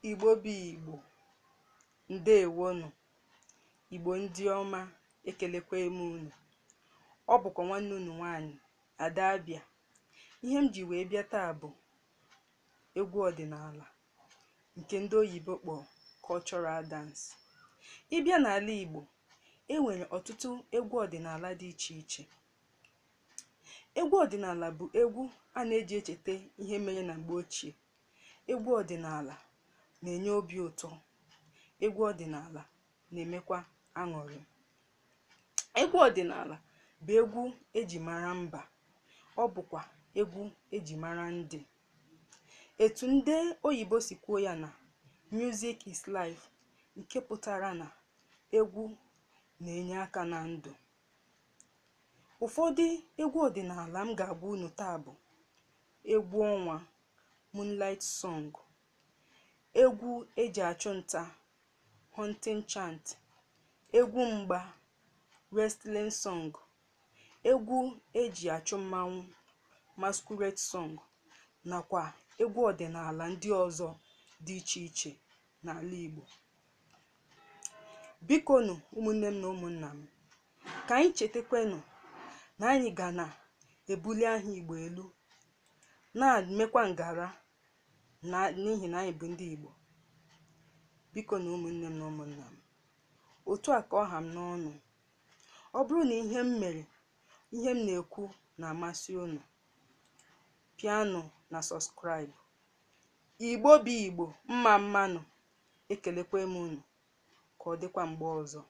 Igbo bụ Igbo, ndewonu. Igbo ndị ọma, ekelekwa m unu. Ọ bụkwa nwanne unu nwanyị, Ada Abia. Ihe m ji wee bịa taa bụ egwu ọdịnala nke ndị oyibo kpọrọ cultural dance. Ịbịa n'ala Igbo, enwere ọtụtụ egwu ọdịnala dị iche iche. Egwu ọdịnala bụ egwu a na-eji echeta ihe mere na mgbe ochie. Egwu ọdịnala na-enye obi ụtọ. Egwu ọdịnala na-emekwa aṅụrị. Egwu ọdịnala bụ egwu eji mara mba. Ọ bụkwa egwu eji mara ndị. Etu ndị oyibo si kwuo ya na music is life, nke pụtara na egwu na-enye aka na ndụ. Ụfọdụ egwu ọdịnala m ga-agwa unu taa bụ egwu ọnwa, moonlight song, egwu eji achụ nta, hunting chant, egwu mgba, wrestling song, egwu eji achụ mmanwụ, masquerade song, nakwa egwu ọdịnala ndị ọzọ dị iche iche n'ala Igbo. Bikonu ụmụnne m na ụmụnna m, ka anyị chetakwanụ na anyị ga na-ebuli aha Igbo elu, na-emekwa ngara n'ihi na anyị bụ ndị Igbo. Bikonu ụmụnne m na ụmụnna m, otu a ka ọ ha m n'ọnụ. Ọ bụrụ na ihe m mere, ihe m na-ekwu na-amasị unu, pịanụ na subscribe. Igbo bụ Igbo, mma mmanụ. Ekelekwa m unu. Ka ọ dịkwa mgbe ọzọ.